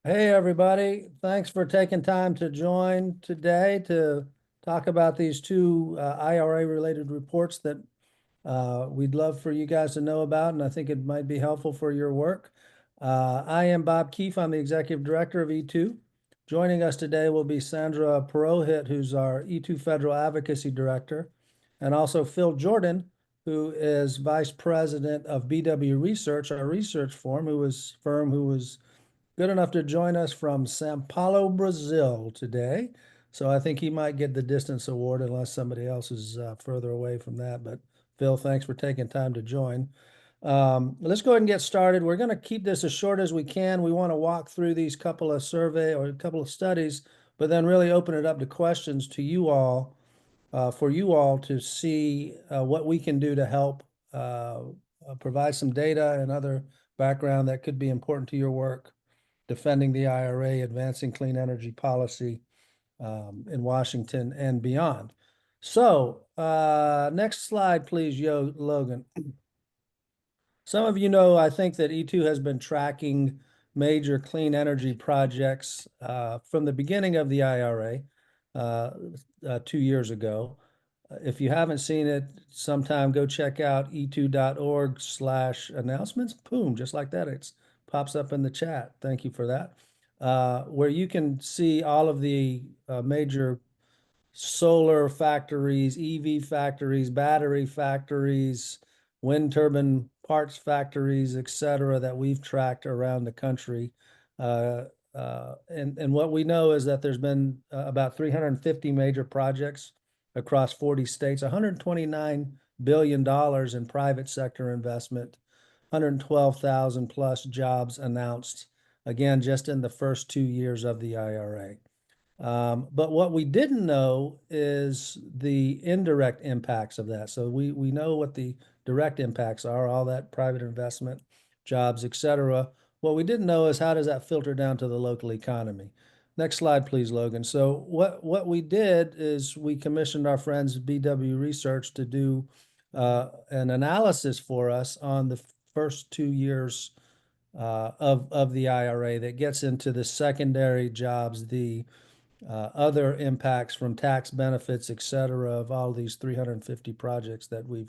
Hey, everybody. Thanks for taking time to join today to talk about these two IRA related reports that we'd love for you guys to know about, and I think it might be helpful for your work. I am Bob Keefe. I'm the executive director of E2. Joining us today will be Sandra Purohit, who's our E2 Federal Advocacy Director, and also Phil Jordan, who is vice president of BW Research, our research firm who was good enough to join us from Sao Paulo, Brazil today. So I think he might get the distance award unless somebody else is further away from that. But Phil, thanks for taking time to join. Let's go ahead and get started. We're going to keep this as short as we can. We want to walk through these couple of survey or a couple of studies, but then really open it up to questions to you all, for you all to see what we can do to help provide some data and other background that could be important to your work defending the IRA, advancing clean energy policy in Washington and beyond. So next slide, please, Logan. Some of you know, I think that E2 has been tracking major clean energy projects from the beginning of the IRA 2 years ago. If you haven't seen it, sometime go check out e2.org/announcements. Boom, just like that. It pops up in the chat. Thank you for that. Where you can see all of the major solar factories, EV factories, battery factories, wind turbine parts factories, et cetera, that we've tracked around the country. And what we know is that there's been about 350 major projects across 40 states, $129 billion in private sector investment, 112,000 plus jobs announced, again, just in the first 2 years of the IRA. But what we didn't know is the indirect impacts of that. So we know what the direct impacts are, all that private investment, jobs, et cetera. What we didn't know is how does that filter down to the local economy? Next slide, please, Logan. So what we did is we commissioned our friends BW Research to do an analysis for us on the first 2 years of the IRA that gets into the secondary jobs, the other impacts from tax benefits, et cetera, of all these 350 projects that we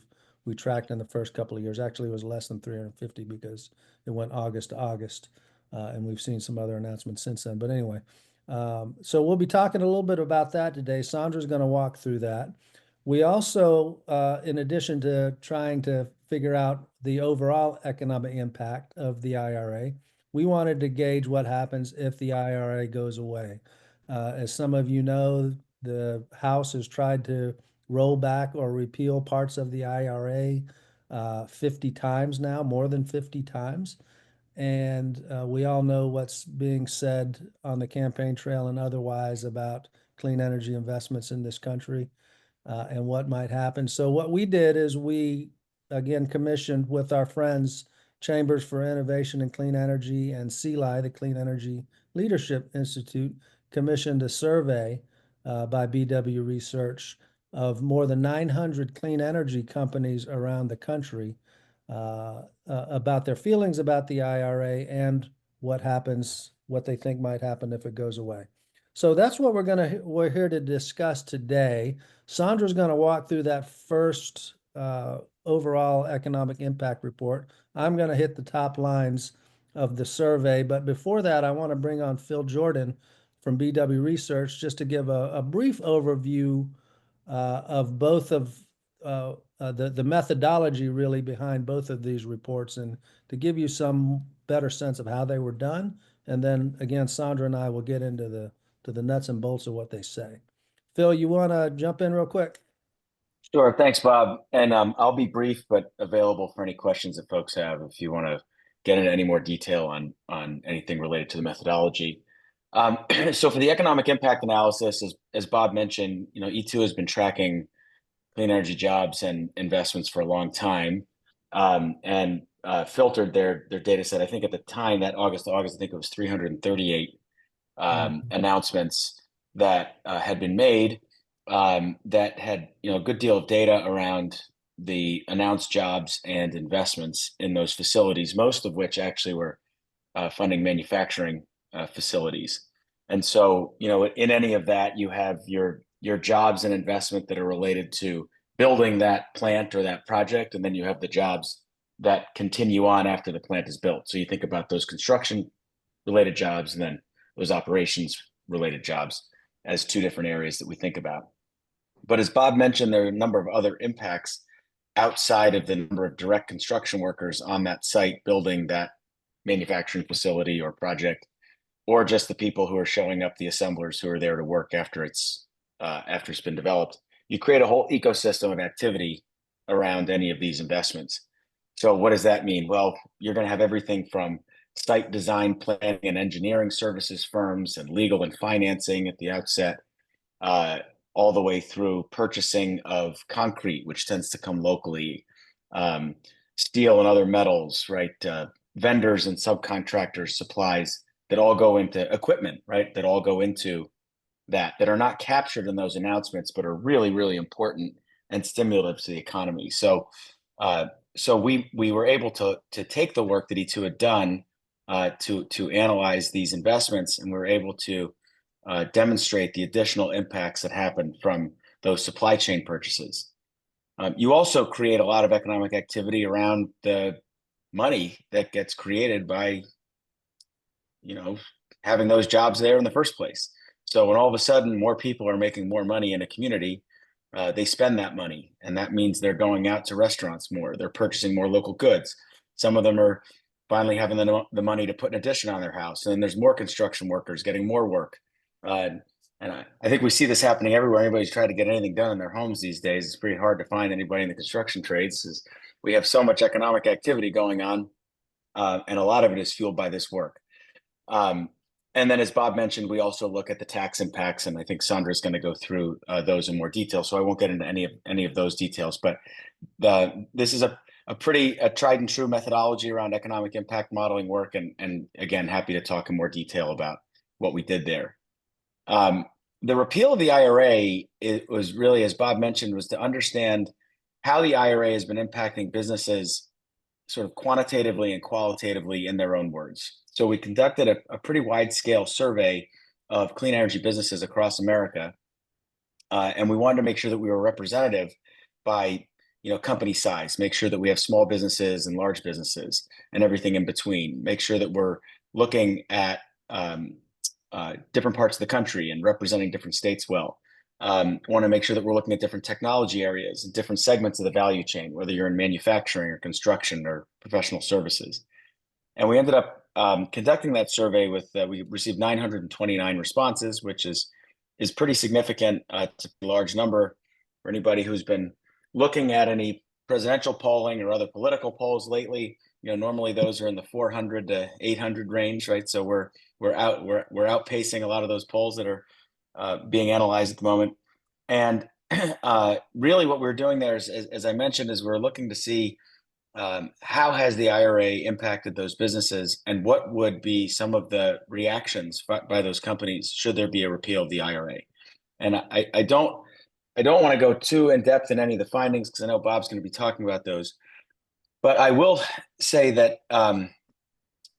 tracked in the first couple of years. Actually, it was less than 350 because it went August to August, and we've seen some other announcements since then. But anyway, so we'll be talking a little bit about that today. Sandra's going to walk through that. We also, in addition to trying to figure out the overall economic impact of the IRA, we wanted to gauge what happens if the IRA goes away. As some of you know, the House has tried to roll back or repeal parts of the IRA 50 times now, more than 50 times. And we all know what's being said on the campaign trail and otherwise about clean energy investments in this country and what might happen. So what we did is we, again, commissioned with our friends, Chambers for Innovation and Clean Energy and CELI, the Clean Energy Leadership Institute, commissioned a survey by BW Research of more than 900 clean energy companies around the country about their feelings about the IRA and what happens, what they think might happen if it goes away. So that's what we're here to discuss today. Sandra's going to walk through that first overall economic impact report. I'm going to hit the top lines of the survey, but before that, I want to bring on Phil Jordan from BW Research just to give a brief overview of both of the methodology really behind both of these reports and to give you some better sense of how they were done. And then again, Sandra and I will get into the nuts and bolts of what they say. Phil, you want to jump in real quick? Sure. Thanks, Bob. And I'll be brief, but available for any questions that folks have if you want to get into any more detail on anything related to the methodology. So for the economic impact analysis, as Bob mentioned, E2 has been tracking clean energy jobs and investments for a long time, and filtered their data set. I think at the time, that August to August, I think it was 338 announcements that had been made that had a good deal of data around the announced jobs and investments in those facilities, most of which actually were funding manufacturing facilities. And so, in any of that, you have your jobs and investment that are related to building that plant or that project, and then you have the jobs that continue on after the plant is built. So you think about those construction related jobs and then those operations related jobs as two different areas that we think about. But as Bob mentioned, there are a number of other impacts outside of the number of direct construction workers on that site building that manufacturing facility or project, or just the people who are showing up, the assemblers who are there to work after it's been developed. You create a whole ecosystem of activity around any of these investments. So what does that mean? Well, you're going to have everything from site design, planning, and engineering services firms and legal and financing at the outset, all the way through purchasing of concrete, which tends to come locally, steel and other metals, right? Vendors and subcontractors, supplies that all go into equipment, right? That all go into that are not captured in those announcements, but are really, really important and stimulative to the economy. So, we were able to take the work that E2 had done to analyze these investments, and we were able to demonstrate the additional impacts that happen from those supply chain purchases. You also create a lot of economic activity around the money that gets created by, having those jobs there in the first place. So when all of a sudden more people are making more money in a community, they spend that money, and that means they're going out to restaurants more. They're purchasing more local goods. Some of them are finally having the money to put an addition on their house, and then there's more construction workers getting more work. And I think we see this happening everywhere. Anybody's trying to get anything done in their homes these days, it's pretty hard to find anybody in the construction trades, because we have so much economic activity going on, and a lot of it is fueled by this work. And then, as Bob mentioned, we also look at the tax impacts, and I think Sandra is going to go through those in more detail, so I won't get into any of those details. But this is a pretty tried and true methodology around economic impact modeling work, and again, happy to talk in more detail about what we did there. The repeal of the IRA, it was really, as Bob mentioned, was to understand how the IRA has been impacting businesses sort of quantitatively and qualitatively in their own words. So we conducted a pretty wide-scale survey of clean energy businesses across America, and we wanted to make sure that we were representative by company size, make sure that we have small businesses and large businesses and everything in between, make sure that we're looking at different parts of the country and representing different states well. Want to make sure that we're looking at different technology areas and different segments of the value chain, whether you're in manufacturing or construction or professional services. And we ended up conducting that survey with, we received 929 responses, which is pretty significant. It's a large number for anybody who's been looking at any presidential polling or other political polls lately. Normally those are in the 400 to 800 range, right? So we're outpacing a lot of those polls that are being analyzed at the moment. And really what we're doing there is, as I mentioned, is we're looking to see how has the IRA impacted those businesses, and what would be some of the reactions by those companies should there be a repeal of the IRA. And I don't want to go too in depth in any of the findings, because I know Bob's going to be talking about those. But I will say that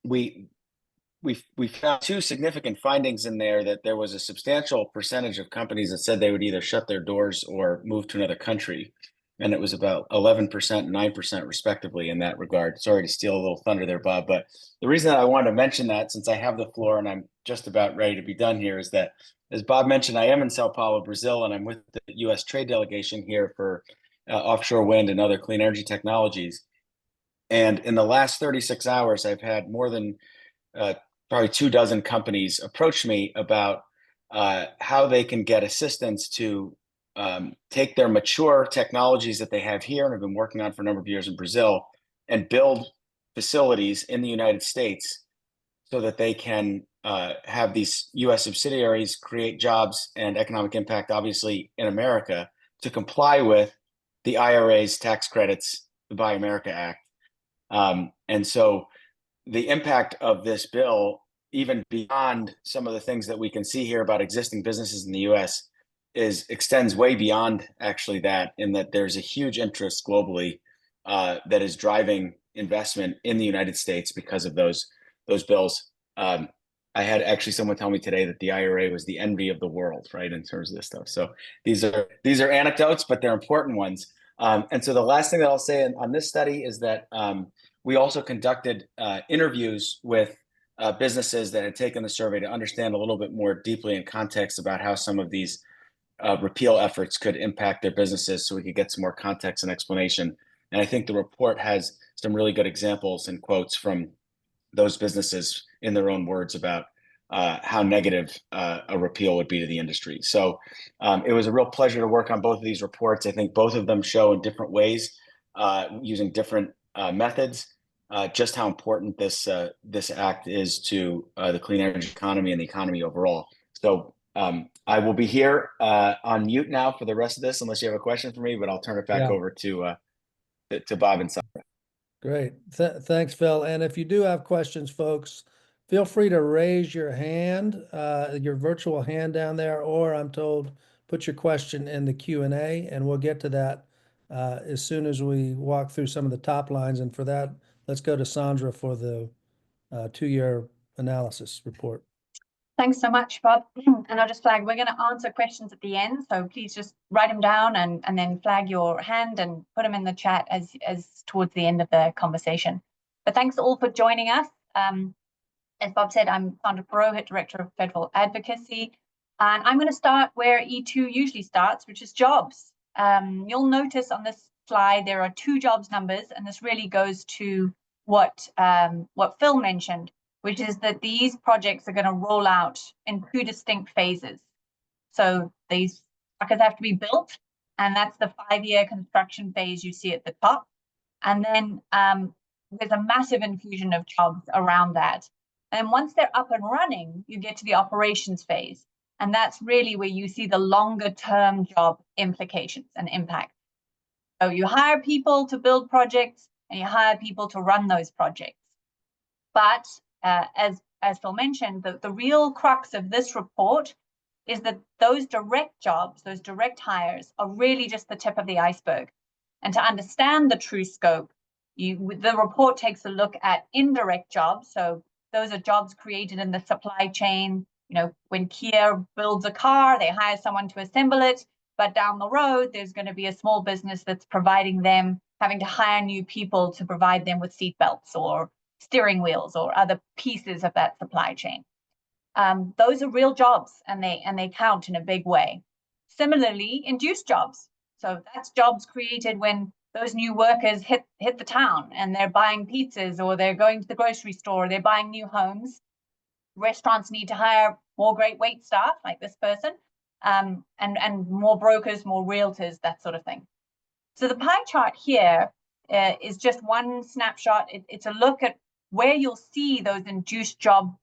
we found two significant findings in there, that there was a substantial percentage of companies that said they would either shut their doors or move to another country. And it was about 11% and 9% respectively in that regard. Sorry to steal a little thunder there, Bob, but the reason that I wanted to mention that, since I have the floor and I'm just about ready to be done here, is that, as Bob mentioned, I am in Sao Paulo, Brazil, and I'm with the U.S. trade delegation here for offshore wind and other clean energy technologies. And in the last 36 hours, I've had more than probably 24 companies approach me about how they can get assistance to take their mature technologies that they have here and have been working on for a number of years in Brazil, and build facilities in the United States so that they can have these U.S. subsidiaries create jobs and economic impact, obviously, in America, to comply with the IRA's tax credits, the Buy America Act. And so the impact of this bill, even beyond some of the things that we can see here about existing businesses in the U.S., extends way beyond actually that, in that there's a huge interest globally that is driving investment in the United States because of those bills. I had actually someone tell me today that the IRA was the envy of the world, right, in terms of this stuff. So these are anecdotes, but they're important ones. And so the last thing that I'll say on this study is that we also conducted interviews with businesses that had taken the survey to understand a little bit more deeply in context about how some of these repeal efforts could impact their businesses, so we could get some more context and explanation. And I think the report has some really good examples and quotes from those businesses in their own words about how negative a repeal would be to the industry. So it was a real pleasure to work on both of these reports. I think both of them show in different ways, using different methods, just how important this act is to the clean energy economy and the economy overall. So I will be here on mute now for the rest of this, unless you have a question for me, but I'll turn it back over to Bob and Sandra. Great. Thanks, Phil. And if you do have questions, folks, feel free to raise your hand, your virtual hand down there, or I'm told, put your question in the Q&A, and we'll get to that as soon as we walk through some of the top lines. And for that, let's go to Sandra for the 2-year analysis report. Thanks so much, Bob. And I'll just flag, we're going to answer questions at the end, so please just write them down and then flag your hand and put them in the chat as towards the end of the conversation. But thanks all for joining us. As Bob said, I'm Sandra Purohit, Director of Federal Advocacy, and I'm going to start where E2 usually starts, which is jobs. You'll notice on this slide there are 2 jobs numbers, and this really goes to what Phil mentioned, which is that these projects are going to roll out in 2 distinct phases. So these suckers have to be built, and that's the 5-year construction phase you see at the top. And then there's a massive infusion of jobs around that. And once they're up and running, you get to the operations phase. And that's really where you see the longer term job implications and impact. So you hire people to build projects and you hire people to run those projects. But as Phil mentioned, the real crux of this report is that those direct jobs, those direct hires, are really just the tip of the iceberg. And to understand the true scope, the report takes a look at indirect jobs. So those are jobs created in the supply chain. You know, when Kia builds a car, they hire someone to assemble it. But down the road, there's going to be a small business that's providing them, having to hire new people to provide them with seatbelts or steering wheels or other pieces of that supply chain. Those are real jobs, and they count in a big way. Similarly, induced jobs. So that's jobs created when those new workers hit the town and they're buying pizzas, or they're going to the grocery store, or they're buying new homes. Restaurants need to hire more great wait staff like this person, and more brokers, more realtors, that sort of thing. So the pie chart here is just one snapshot. It's a look at where you'll see those induced job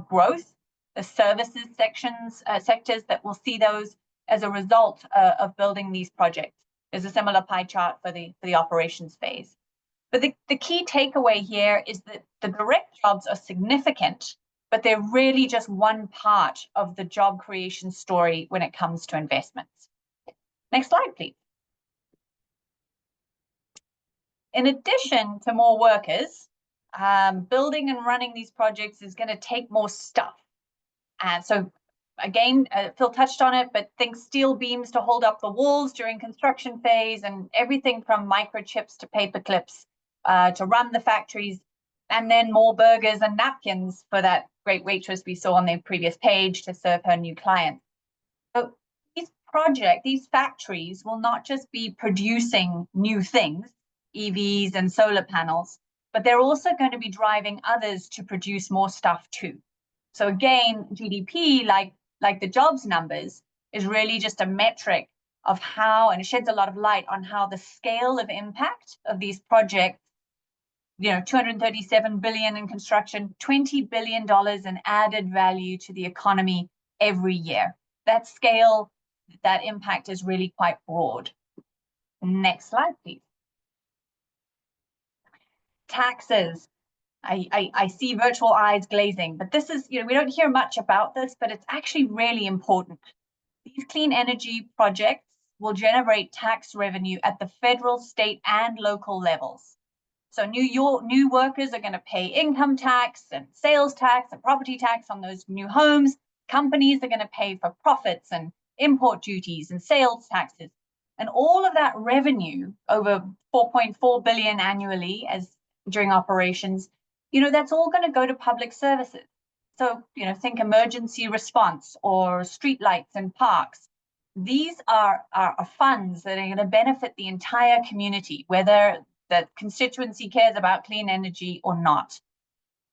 growth, the services sectors that will see those as a result of building these projects. There's a similar pie chart for the operations phase. But the key takeaway here is that the direct jobs are significant, but they're really just one part of the job creation story when it comes to investments. Next slide, please. In addition to more workers, building and running these projects is going to take more stuff. And so again, Phil touched on it, but think steel beams to hold up the walls during construction phase, and everything from microchips to paper clips to run the factories, and then more burgers and napkins for that great waitress we saw on the previous page to serve her new clients. So these factories will not just be producing new things, EVs and solar panels, but they're also going to be driving others to produce more stuff too. So again, GDP, like the jobs numbers, is really just a metric of how, and it sheds a lot of light on how the scale of impact of these projects, you know, 237 billion in construction, $20 billion in added value to the economy every year. That scale, that impact is really quite broad. Next slide, please. Taxes. I see virtual eyes glazing, but this is, you know, we don't hear much about this, but it's actually really important. These clean energy projects will generate tax revenue at the federal, state, and local levels. So new workers are going to pay income tax and sales tax and property tax on those new homes. Companies are going to pay for profits and import duties and sales taxes. And all of that revenue, over 4.4 billion annually as during operations, that's all going to go to public services. So, think emergency response or streetlights and parks. These are funds that are going to benefit the entire community, whether the constituency cares about clean energy or not.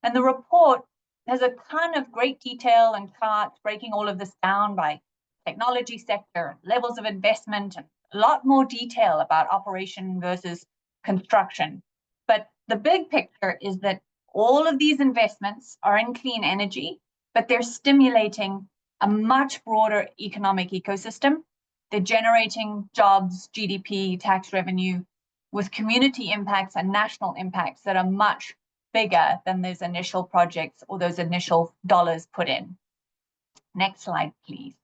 And the report has a ton of great detail and charts breaking all of this down by technology sector, levels of investment, and a lot more detail about operation versus construction. But the big picture is that all of these investments are in clean energy, but they're stimulating a much broader economic ecosystem. They're generating jobs, GDP, tax revenue, with community impacts and national impacts that are much bigger than those initial projects or those initial dollars put in. Next slide, please.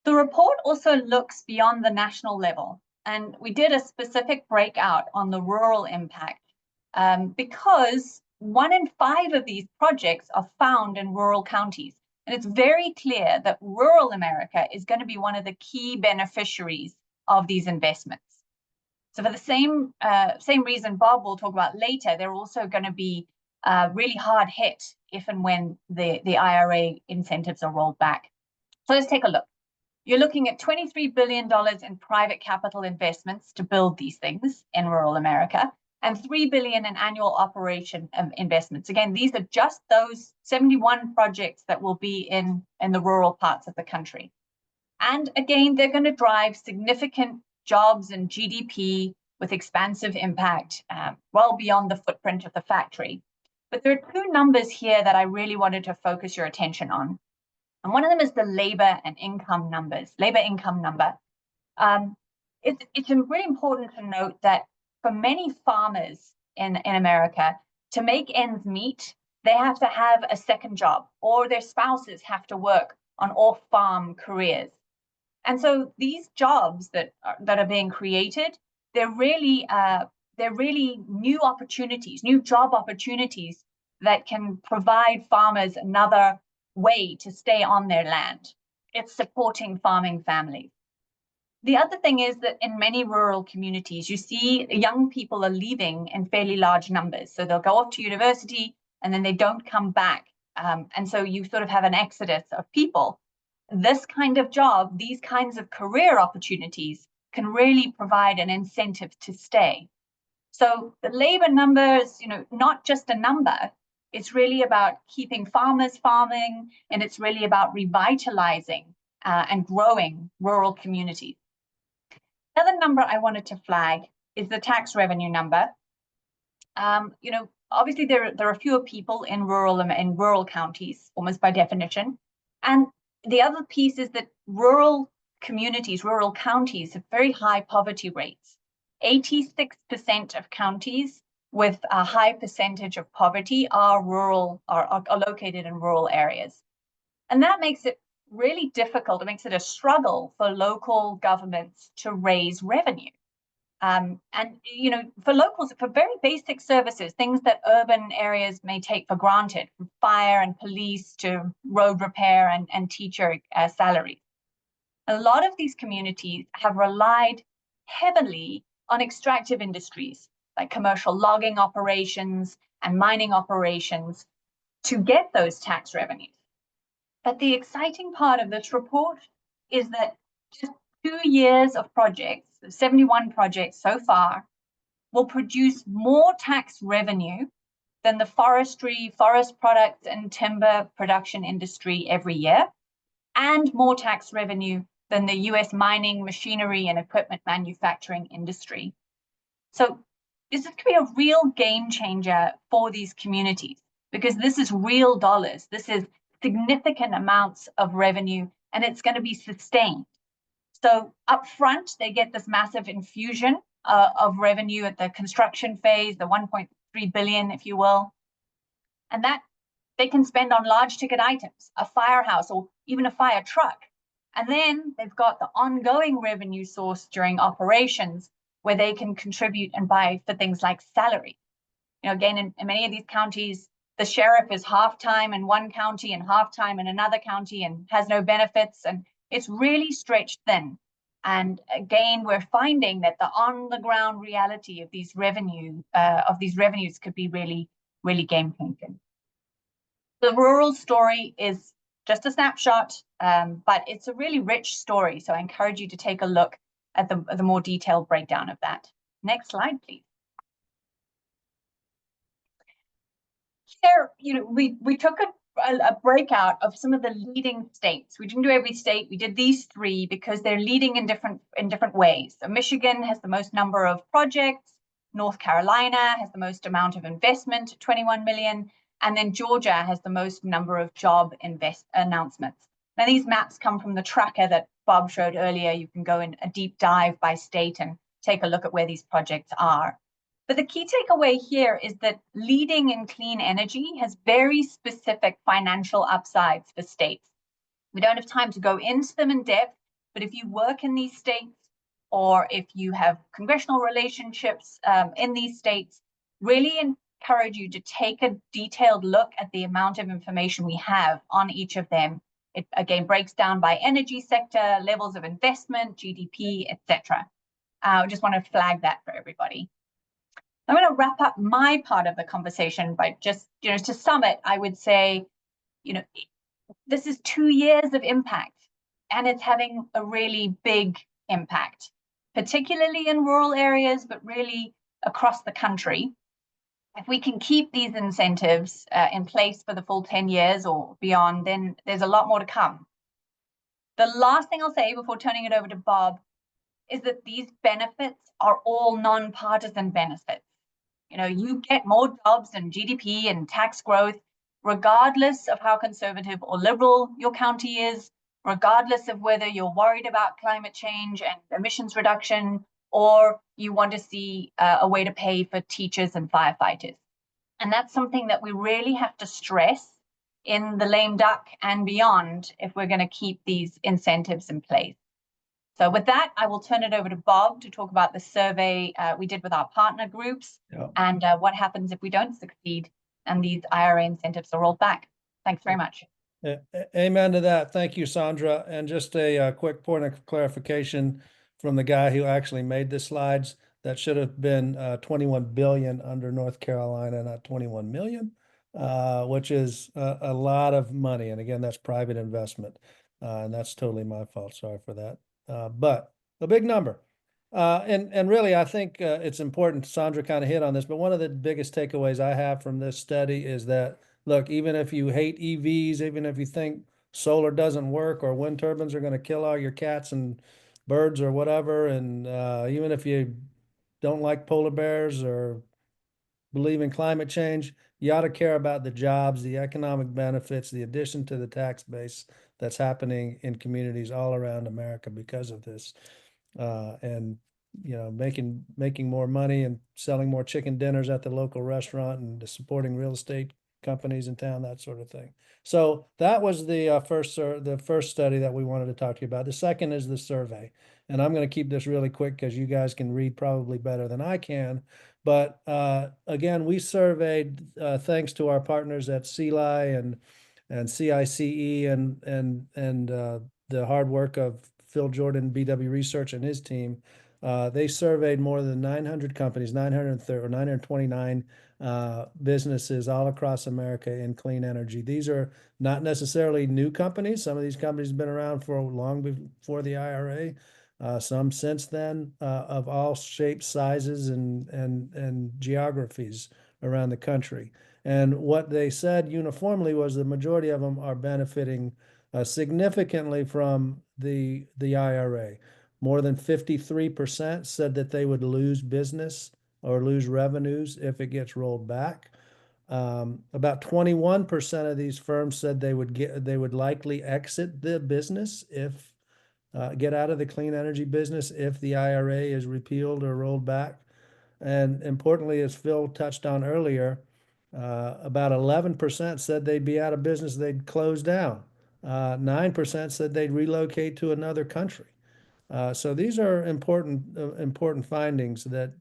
The report also looks beyond the national level, and we did a specific breakout on the rural impact because 1 in 5 of these projects are found in rural counties. And it's very clear that rural America is going to be one of the key beneficiaries of these investments. So for the same reason Bob will talk about later, they're also going to be really hard hit if and when the IRA incentives are rolled back. So let's take a look. You're looking at $23 billion in private capital investments to build these things in rural America, and $3 billion in annual operation investments. Again, these are just those 71 projects that will be in the rural parts of the country. And again, they're going to drive significant jobs and GDP with expansive impact well beyond the footprint of the factory. But there are 2 numbers here that I really wanted to focus your attention on. And one of them is the labor income number. It's really important to note that for many farmers in America, to make ends meet, they have to have a second job, or their spouses have to work on off-farm careers. And so these jobs that are being created, they're really new opportunities, new job opportunities that can provide farmers another way to stay on their land. It's supporting farming families. The other thing is that in many rural communities, you see young people are leaving in fairly large numbers. So they'll go off to university and then they don't come back. And so you sort of have an exodus of people. This kind of job, these kinds of career opportunities can really provide an incentive to stay. So the labor numbers, not just a number, it's really about keeping farmers farming, and it's really about revitalizing and growing rural communities. Another number I wanted to flag is the tax revenue number. Obviously there are fewer people in rural counties, almost by definition. And the other piece is that rural communities, rural counties have very high poverty rates. 86% of counties with a high percentage of poverty are located in rural areas. And that makes it really difficult. It makes it a struggle for local governments to raise revenue. For locals, for very basic services, things that urban areas may take for granted, from fire and police to road repair and teacher salaries. A lot of these communities have relied heavily on extractive industries like commercial logging operations and mining operations to get those tax revenues. But the exciting part of this report is that just 2 years of projects, 71 projects so far, will produce more tax revenue than the forestry, forest products, and timber production industry every year, and more tax revenue than the US mining, machinery, and equipment manufacturing industry. So this could be a real game changer for these communities, because this is real dollars. This is significant amounts of revenue, and it's going to be sustained. So up front, they get this massive infusion of revenue at the construction phase, the 1.3 billion, if you will. And that they can spend on large ticket items, a firehouse, or even a fire truck. And then they've got the ongoing revenue source during operations where they can contribute and buy for things like salary. You know, again, in many of these counties, the sheriff is half-time in one county and half-time in another county and has no benefits, and it's really stretched thin. And again, we're finding that the on-the-ground reality of these revenues could be really, really game-changing. The rural story is just a snapshot, but it's a really rich story. So I encourage you to take a look at the more detailed breakdown of that. Next slide, please. Here, you know, we took a breakout of some of the leading states. We didn't do every state. We did these three because they're leading in different ways. So Michigan has the most number of projects. North Carolina has the most amount of investment, 21 million. And then Georgia has the most number of job announcements. Now, these maps come from the tracker that Bob showed earlier. You can go in a deep dive by state and take a look at where these projects are. But the key takeaway here is that leading in clean energy has very specific financial upsides for states. We don't have time to go into them in depth, but if you work in these states or if you have congressional relationships in these states, really encourage you to take a detailed look at the amount of information we have on each of them. It again breaks down by energy sector, levels of investment, GDP, etc. I just want to flag that for everybody. I'm going to wrap up my part of the conversation by just, you know, to sum it, I would say, you know, this is 2 years of impact, and it's having a really big impact, particularly in rural areas, but really across the country. If we can keep these incentives in place for the full 10 years or beyond, then there's a lot more to come. The last thing I'll say before turning it over to Bob is that these benefits are all nonpartisan benefits. You know, you get more jobs and GDP and tax growth, regardless of how conservative or liberal your county is, regardless of whether you're worried about climate change and emissions reduction, or you want to see a way to pay for teachers and firefighters. And that's something that we really have to stress in the lame duck and beyond if we're going to keep these incentives in place. So with that, I will turn it over to Bob to talk about the survey we did with our partner groups and what happens if we don't succeed and these IRA incentives are rolled back. Thanks very much. Amen to that. Thank you, Sandra. And just a quick point of clarification from the guy who actually made the slides. That should have been 21 billion under North Carolina, not 21 million, which is a lot of money. And again, that's private investment. And that's totally my fault. Sorry for that. But a big number. And really, I think it's important, Sandra kind of hit on this, but one of the biggest takeaways I have from this study is that, look, even if you hate EVs, even if you think solar doesn't work or wind turbines are going to kill all your cats and birds or whatever, and even if you don't like polar bears or believe in climate change, you ought to care about the jobs, the economic benefits, the addition to the tax base that's happening in communities all around America because of this. And, you know, making more money and selling more chicken dinners at the local restaurant and supporting real estate companies in town, that sort of thing. So that was the first study that we wanted to talk to you about. The second is the survey. And I'm going to keep this really quick because you guys can read probably better than I can. But again, we surveyed, thanks to our partners at CELI and CICE and the hard work of Phil Jordan, BW Research, and his team. They surveyed more than 900 companies, 929 businesses all across America in clean energy. These are not necessarily new companies. Some of these companies have been around for long before the IRA. Some since then, of all shapes, sizes, and geographies around the country. And what they said uniformly was the majority of them are benefiting significantly from the IRA. More than 53% said that they would lose business or lose revenues if it gets rolled back. About 21% of these firms said they would likely exit the business if get out of the clean energy business if the IRA is repealed or rolled back. And importantly, as Phil touched on earlier, about 11% said they'd be out of business, they'd close down. 9% said they'd relocate to another country. So these are important findings that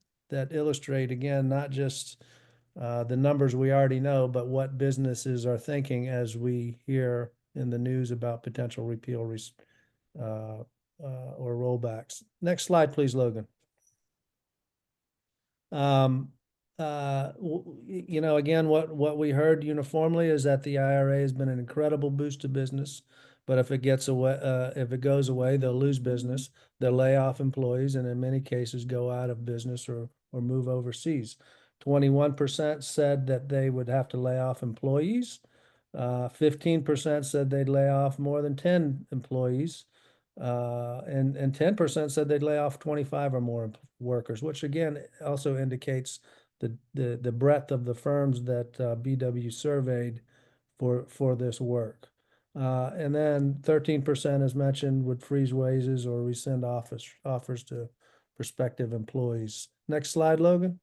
illustrate, again, not just the numbers we already know, but what businesses are thinking as we hear in the news about potential repeal or rollbacks. Next slide, please, Logan. Again, what we heard uniformly is that the IRA has been an incredible boost to business, but if it goes away, they'll lose business, they'll lay off employees, and in many cases go out of business or move overseas. 21% said that they would have to lay off employees. 15% said they'd lay off more than 10 employees. And 10% said they'd lay off 25 or more workers, which again also indicates the breadth of the firms that BW surveyed for this work. And then 13%, as mentioned, would freeze wages or rescind offers to prospective employees. Next slide, Logan.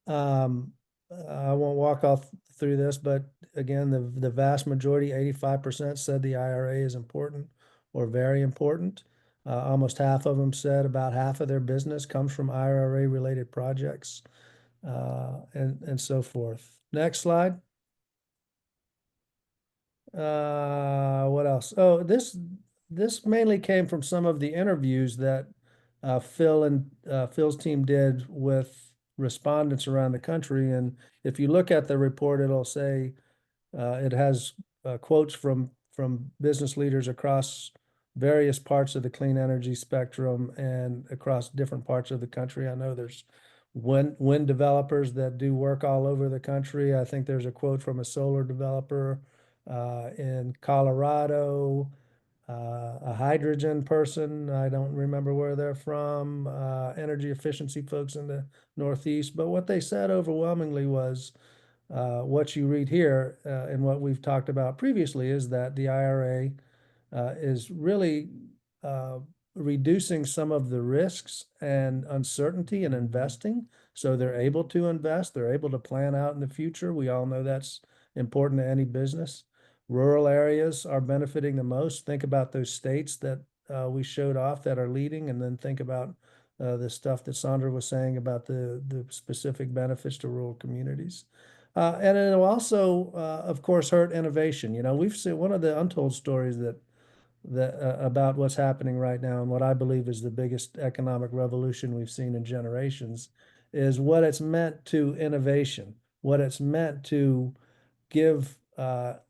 I won't walk all through this, but again, the vast majority, 85%, said the IRA is important or very important. Almost half of them said about half of their business comes from IRA-related projects, and so forth. Next slide. What else? Oh, this mainly came from some of the interviews that Phil's team did with respondents around the country. And if you look at the report, it'll say it has quotes from business leaders across various parts of the clean energy spectrum and across different parts of the country. I know there's wind developers that do work all over the country. I think there's a quote from a solar developer in Colorado, a hydrogen person. I don't remember where they're from, energy efficiency folks in the Northeast. But what they said overwhelmingly was what you read here and what we've talked about previously is that the IRA is really reducing some of the risks and uncertainty in investing. So they're able to invest, they're able to plan out in the future. We all know that's important to any business. Rural areas are benefiting the most. Think about those states that we showed off that are leading, and then think about the stuff that Sandra was saying about the specific benefits to rural communities. And it'll also, of course, hurt innovation. We've seen one of the untold stories that about what's happening right now, and what I believe is the biggest economic revolution we've seen in generations, is what it's meant to innovation, what it's meant to give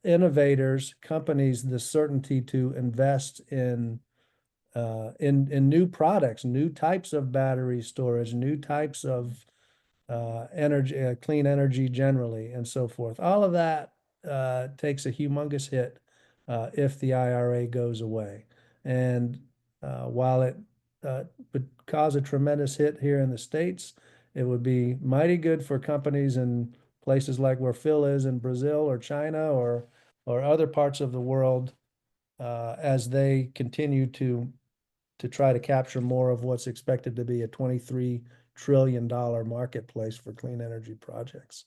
innovators, companies, the certainty to invest in new products, new types of battery storage, new types of energy, clean energy generally, and so forth. All of that takes a humongous hit if the IRA goes away. And while it would cause a tremendous hit here in the States, it would be mighty good for companies in places like where Phil is in Brazil or China or other parts of the world as they continue to try to capture more of what's expected to be a $23 trillion marketplace for clean energy products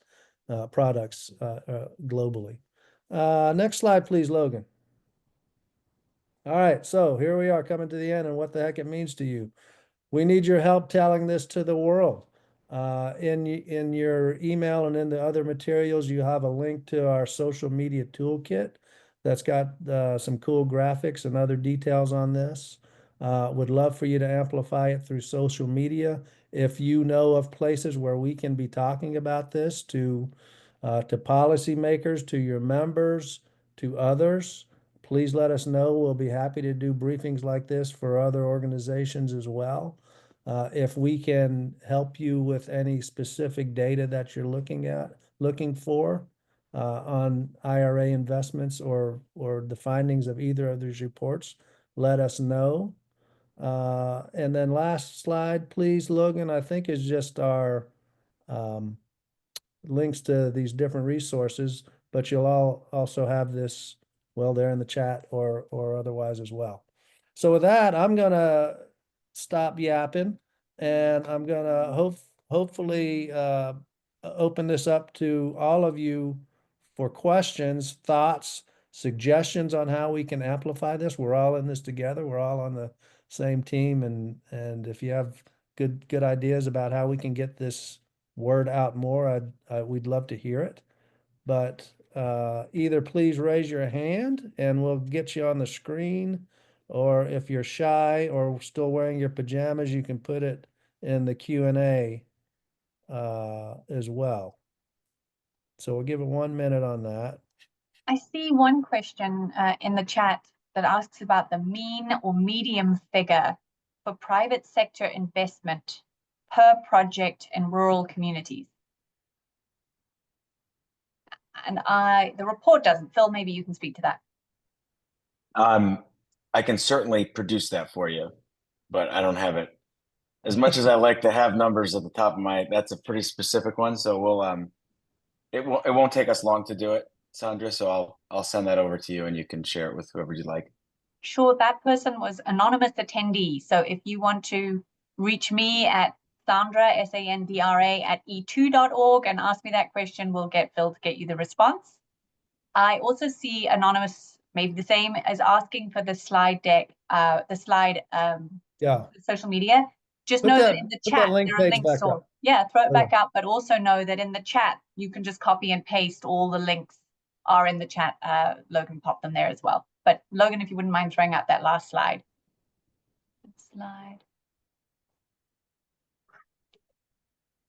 globally. Next slide, please, Logan. All right, so here we are coming to the end and what the heck it means to you. We need your help telling this to the world. In your email and in the other materials, you have a link to our social media toolkit that's got some cool graphics and other details on this. Would love for you to amplify it through social media. If you know of places where we can be talking about this to policymakers, to your members, to others, please let us know. We'll be happy to do briefings like this for other organizations as well. If we can help you with any specific data that you're looking for on IRA investments or the findings of either of these reports, let us know. And then last slide, please, Logan, I think is just our links to these different resources, but you'll all also have this, well, there in the chat or otherwise as well. So with that, I'm gonna stop yapping, and I'm gonna hopefully open this up to all of you for questions, thoughts, suggestions on how we can amplify this, we're all in this together. We're all on the same team, and if you have good ideas about how we can get this word out more, we'd love to hear it. But either please raise your hand and we'll get you on the screen, or if you're shy or still wearing your pajamas, you can put it in the Q&A as well. So we'll give it 1 minute on that. I see one question in the chat that asks about the mean or medium figure for private sector investment per project in rural communities. And the report doesn't. Phil, maybe you can speak to that. I can certainly produce that for you, but I don't have it. As much as I like to have numbers at the top of my, that's a pretty specific one. So we'll, it won't take us long to do it, Sandra. So I'll send that over to you and you can share it with whoever you like. Sure, that person was anonymous attendee. So if you want to reach me at Sandra, SANDRA @e2.org and ask me that question, we'll get Phil to get you the response. I also see anonymous, maybe the same as asking for the slide deck, Yeah. social media. Just know that in the chat, there are links. Or, yeah, throw it back up, but also know that in the chat, you can just copy and paste. All the links are in the chat. Logan popped them there as well. But Logan, if you wouldn't mind throwing out that last slide.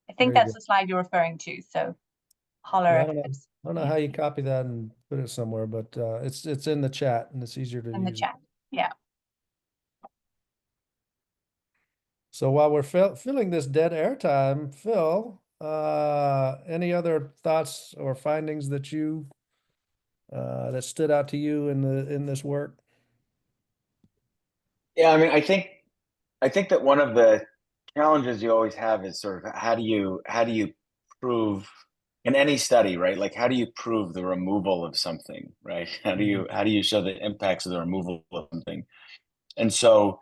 I think that's the slide you're referring to. So holler. Yeah, I don't know how you copy that and put it somewhere, but it's in the chat and it's easier to use. In the chat, yeah. So while we're filling this dead air time, Phil, any other thoughts or findings that you that stood out to you in this work? Yeah, I mean, I think that one of the challenges you always have is sort of how do you prove in any study, right? Like how do you prove the removal of something, right? How do you show the impacts of the removal of something? And so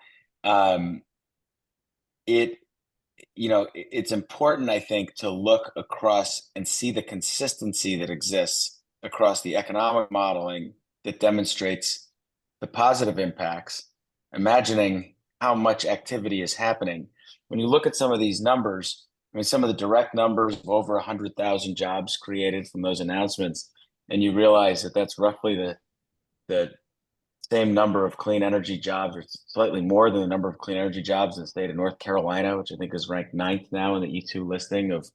it's important, I think, to look across and see the consistency that exists across the economic modeling that demonstrates the positive impacts, imagining how much activity is happening. When you look at some of these numbers, I mean, some of the direct numbers of over 100,000 jobs created from those announcements, and you realize that that's roughly the same number of clean energy jobs, or slightly more than the number of clean energy jobs in the state of North Carolina, which I think is ranked 9th now in the E2 listing of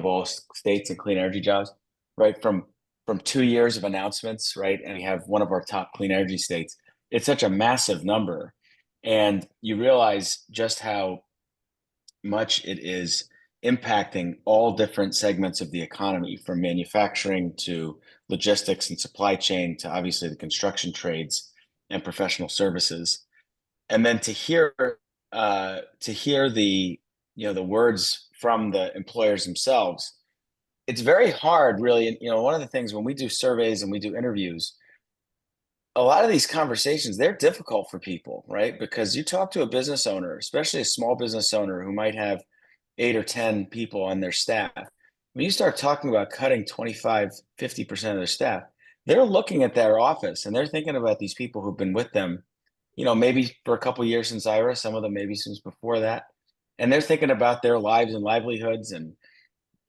all states and clean energy jobs, right? From 2 years of announcements, right? And we have one of our top clean energy states. It's such a massive number. And you realize just how much it is impacting all different segments of the economy, from manufacturing to logistics and supply chain to obviously the construction trades and professional services. And then to hear the the words from the employers themselves, it's very hard, really. One of the things when we do surveys and we do interviews, a lot of these conversations, they're difficult for people, right? Because you talk to a business owner, especially a small business owner who might have 8 or 10 people on their staff. When you start talking about cutting 25, 50% of their staff, they're looking at their office and they're thinking about these people who've been with them, maybe for a couple of years since IRA, some of them maybe since before that. And they're thinking about their lives and livelihoods and,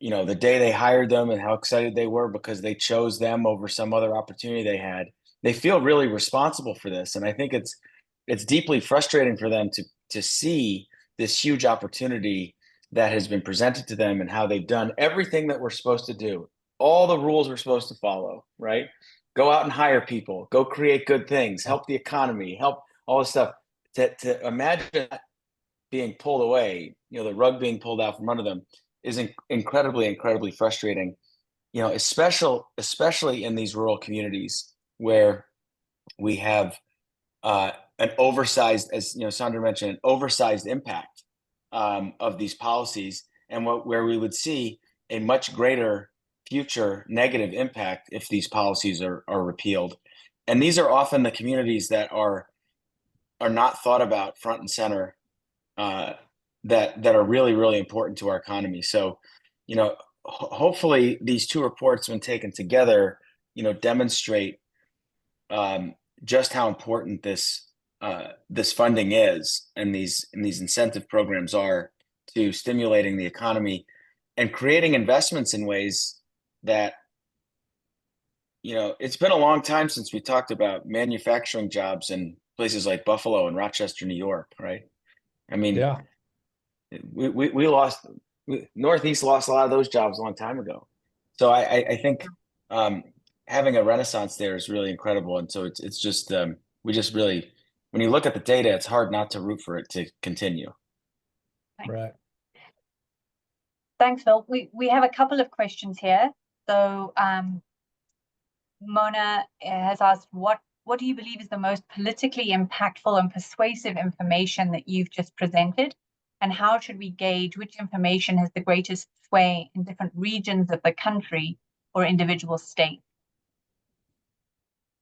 the day they hired them and how excited they were because they chose them over some other opportunity they had. They feel really responsible for this. And I think it's deeply frustrating for them to see this huge opportunity that has been presented to them and how they've done everything that we're supposed to do. All the rules we're supposed to follow, right? Go out and hire people, go create good things, help the economy, help all this stuff. To imagine that being pulled away, the rug being pulled out from under them is incredibly, incredibly frustrating, especially in these rural communities where we have an oversized, as Sandra mentioned, an oversized impact of these policies, and where we would see a much greater future negative impact if these policies are repealed. And these are often the communities that are not thought about front and center, that are really, really important to our economy. So, hopefully these two reports, when taken together, demonstrate just how important this funding is, and these incentive programs are to stimulating the economy and creating investments in ways that, it's been a long time since we talked about manufacturing jobs in places like Buffalo and Rochester, New York, right? I mean, Yeah. we lost, Northeast lost a lot of those jobs a long time ago. So I think having a renaissance there is really incredible. And so it's just, we just really, when you look at the data, it's hard not to root for it to continue. Right. Thanks, Phil. We have a couple of questions here. So Mona has asked, what do you believe is the most politically impactful and persuasive information that you've just presented? And how should we gauge which information has the greatest sway in different regions of the country or individual states?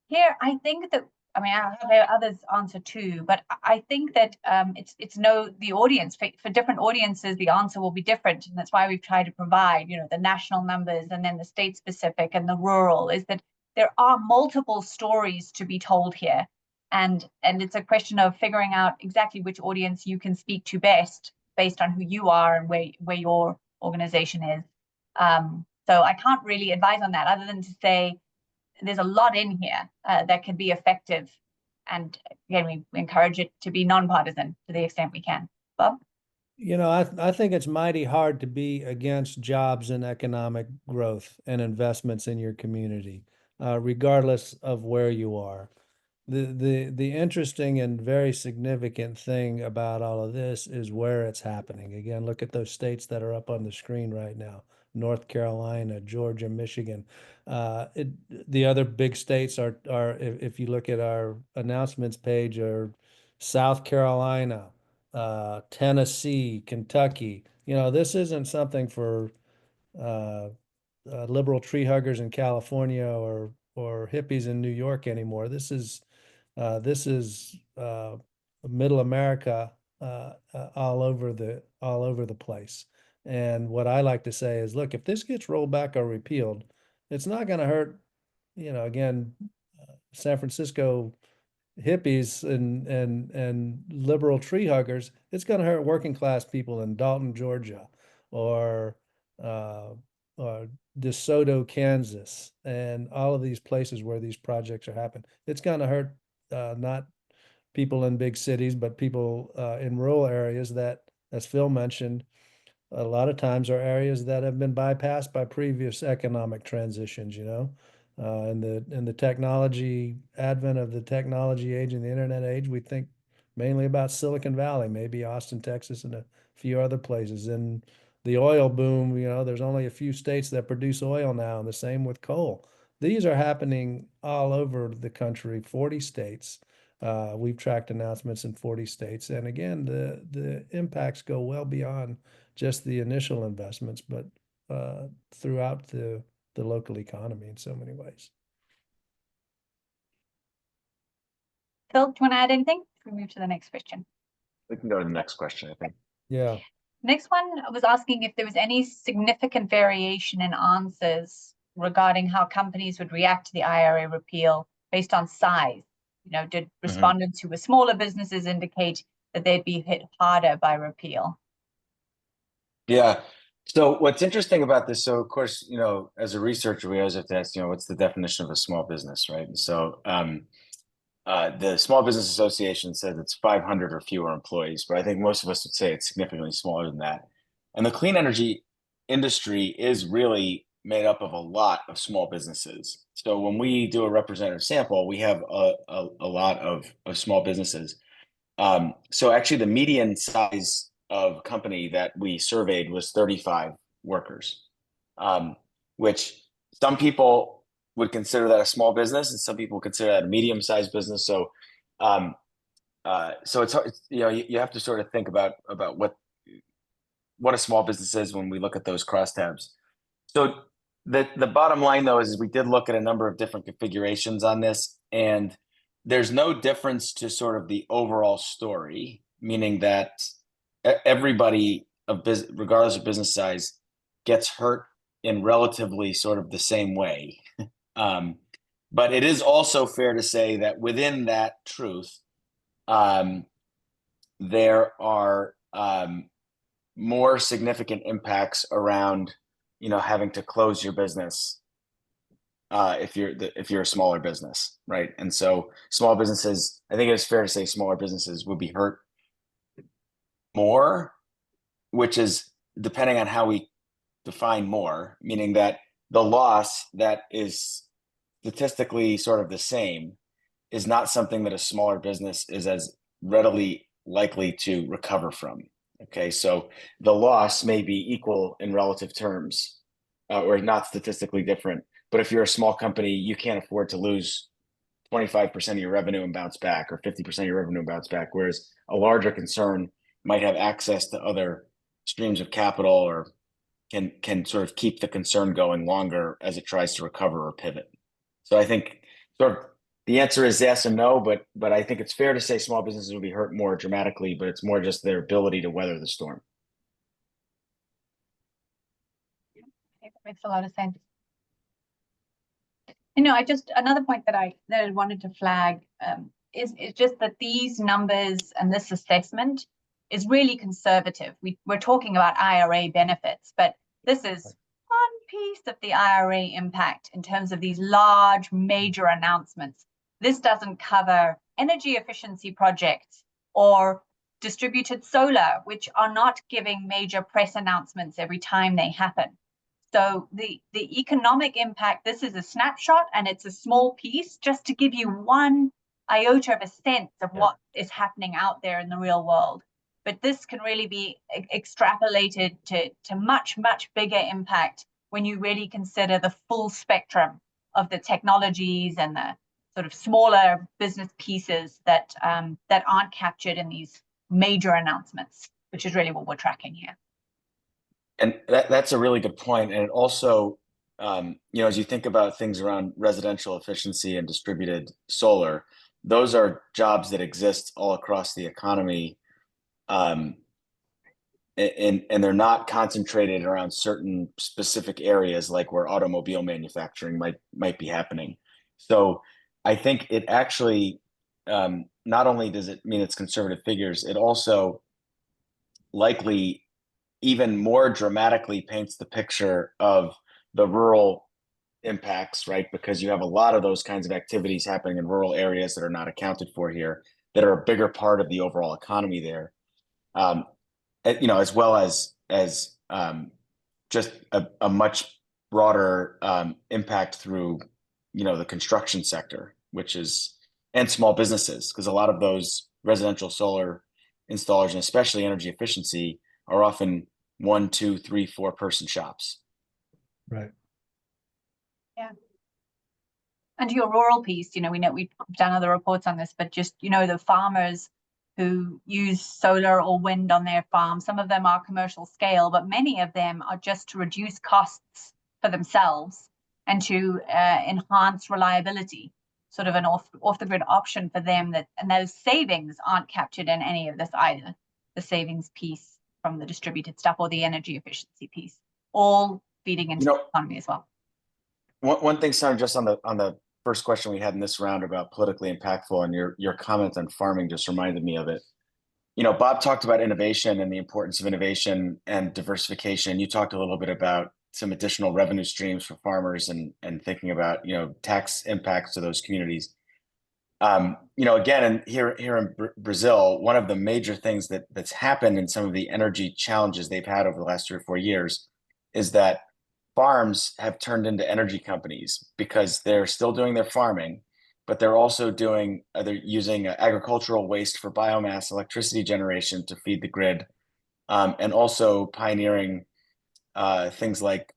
Here, I think that, I mean, I'll have others answer too, but I think that the audience, for different audiences, the answer will be different. And that's why we've tried to provide, the national numbers and then the state specific and the rural, is that there are multiple stories to be told here. And it's a question of figuring out exactly which audience you can speak to best based on who you are and where your organization is. So I can't really advise on that other than to say, there's a lot in here that can be effective. And again, we encourage it to be nonpartisan to the extent we can. Bob? I think it's mighty hard to be against jobs and economic growth and investments in your community, regardless of where you are. The interesting and very significant thing about all of this is where it's happening. Again, look at those states that are up on the screen right now: North Carolina, Georgia, Michigan. The other big states are if you look at our announcements page, are South Carolina, Tennessee, Kentucky. This isn't something for liberal tree huggers in California or hippies in New York anymore. This is middle America, all over the place. And what I like to say is, look, if this gets rolled back or repealed, it's not going to hurt, again, San Francisco hippies and liberal tree huggers. It's going to hurt working class people in Dalton, Georgia, or DeSoto, Kansas, and all of these places where these projects are happening. It's going to hurt not people in big cities, but people in rural areas that, as Phil mentioned, a lot of times are areas that have been bypassed by previous economic transitions, in the technology advent of the technology age and the internet age. We think mainly about Silicon Valley, maybe Austin, Texas, and a few other places. And the oil boom, there's only a few states that produce oil now, and the same with coal. These are happening all over the country, 40 states. We've tracked announcements in 40 states. And again, the impacts go well beyond just the initial investments, but throughout the local economy in so many ways. Phil, do you want to add anything? We move to the next question. We can go to the next question, I think. Yeah. Next one was asking if there was any significant variation in answers regarding how companies would react to the IRA repeal based on size. Did respondents who were smaller businesses indicate that they'd be hit harder by repeal? Yeah. So what's interesting about this, so of course, as a researcher, we always have to ask, what's the definition of a small business, right? And so the Small Business Association says it's 500 or fewer employees, but I think most of us would say it's significantly smaller than that. And the clean energy industry is really made up of a lot of small businesses. So when we do a representative sample, we have a lot of small businesses. So actually the median size of company that we surveyed was 35 workers, which some people would consider that a small business, and some people consider that a medium-sized business. So, so it's you have to sort of think about what a small business is when we look at those crosstabs. So the bottom line though is we did look at a number of different configurations on this, and there's no difference to sort of the overall story, meaning that everybody regardless of business size, gets hurt in relatively sort of the same way. But it is also fair to say that within that truth, there are more significant impacts around, having to close your business if you're a smaller business, right? And so small businesses, I think it's fair to say smaller businesses would be hurt more, which is depending on how we define more, meaning that the loss that is statistically sort of the same is not something that a smaller business is as readily likely to recover from. Okay, so the loss may be equal in relative terms, or not statistically different. But if you're a small company, you can't afford to lose 25% of your revenue and bounce back, or 50% of your revenue and bounce back. Whereas a larger concern might have access to other streams of capital, or can sort of keep the concern going longer as it tries to recover or pivot. So I think sort of the answer is yes and no, but I think it's fair to say small businesses will be hurt more dramatically, but it's more just their ability to weather the storm. That makes a lot of sense. Another point that I wanted to flag is just that these numbers and this assessment is really conservative. We're talking about IRA benefits, but this is one piece of the IRA impact in terms of these large, major announcements. This doesn't cover energy efficiency projects or distributed solar, which are not giving major press announcements every time they happen. So the economic impact, this is a snapshot and it's a small piece just to give you one iota of a sense of what is happening out there in the real world. But this can really be extrapolated to much, much bigger impact when you really consider the full spectrum of the technologies and the sort of smaller business pieces that aren't captured in these major announcements, which is really what we're tracking here. And that's a really good point. And it also, as you think about things around residential efficiency and distributed solar, those are jobs that exist all across the economy. And they're not concentrated around certain specific areas like where automobile manufacturing might be happening. So I think it actually, not only does it mean it's conservative figures, it also likely even more dramatically paints the picture of the rural impacts, right? Because you have a lot of those kinds of activities happening in rural areas that are not accounted for here, that are a bigger part of the overall economy there. As well as just a much broader impact through, the construction sector, and small businesses, because a lot of those residential solar installers, and especially energy efficiency, are often 1, 2, 3, 4 person shops. Right. Yeah. And to your rural piece, we know we've done other reports on this, but just, the farmers who use solar or wind on their farm, some of them are commercial scale, but many of them are just to reduce costs for themselves and to enhance reliability, sort of an off-the-grid option for them, and those savings aren't captured in any of this either, the savings piece from the distributed stuff or the energy efficiency piece, all feeding into the economy as well. One thing, Sam, just on the first question we had in this round about politically impactful, and your comment on farming just reminded me of it. Bob talked about innovation and the importance of innovation and diversification. You talked a little bit about some additional revenue streams for farmers and thinking about, tax impacts to those communities. Again, and here in Brazil, one of the major things that's happened in some of the energy challenges they've had over the last 3 or 4 years is that farms have turned into energy companies, because they're still doing their farming, but they're also using agricultural waste for biomass electricity generation to feed the grid, and also pioneering things like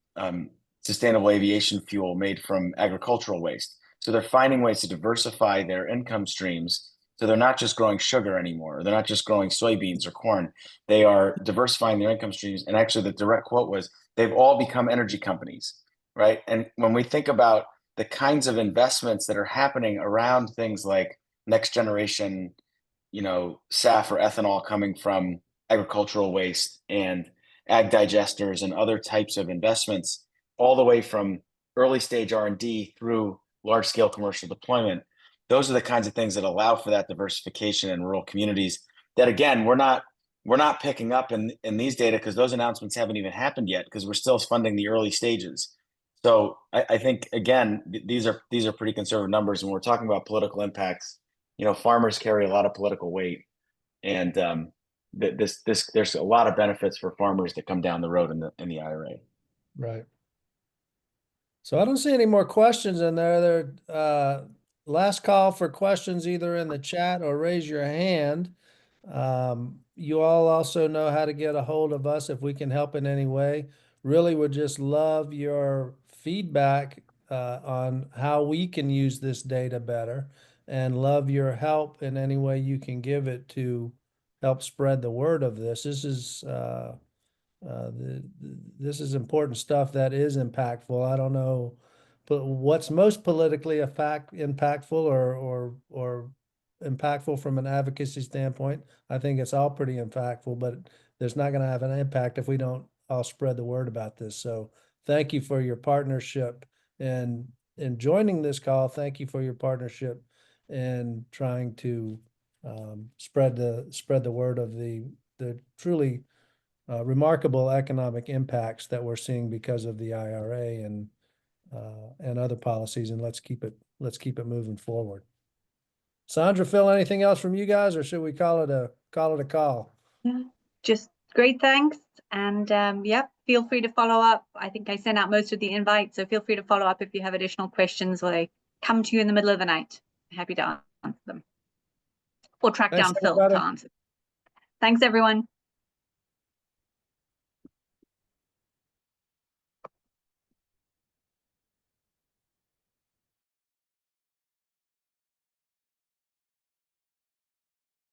sustainable aviation fuel made from agricultural waste. So they're finding ways to diversify their income streams. So they're not just growing sugar anymore. They're not just growing soybeans or corn. They are diversifying their income streams. And actually, the direct quote was, they've all become energy companies, right? And when we think about the kinds of investments that are happening around things like next generation, SAF or ethanol coming from agricultural waste, and ag digesters and other types of investments, all the way from early stage R&D through large scale commercial deployment. Those are the kinds of things that allow for that diversification in rural communities that, again, we're not picking up in these data because those announcements haven't even happened yet because we're still funding the early stages. So I think, again, these are pretty conservative numbers. And we're talking about political impacts. You know, farmers carry a lot of political weight, and there's a lot of benefits for farmers that come down the road in the IRA. Right. So I don't see any more questions in there. Last call for questions either in the chat or raise your hand. You all also know how to get a hold of us if we can help in any way. Really would just love your feedback on how we can use this data better, and love your help in any way you can give it to help spread the word of this. This is this is important stuff that is impactful. I don't know, but what's most politically impactful or impactful from an advocacy standpoint. I think it's all pretty impactful, but there's not going to have an impact if we don't all spread the word about this. So thank you for your partnership and in joining this call. Thank you for your partnership in trying to spread the word of the truly remarkable economic impacts that we're seeing because of the IRA and other policies. And let's keep it moving forward. Sandra, Phil, anything else from you guys, or should we call it a call? Yeah, just great, thanks. And yep, feel free to follow up. I think I sent out most of the invites, so feel free to follow up if you have additional questions or they come to you in the middle of the night. Happy to answer them or track Thanks, down Phil everybody. to answer. Thanks, everyone.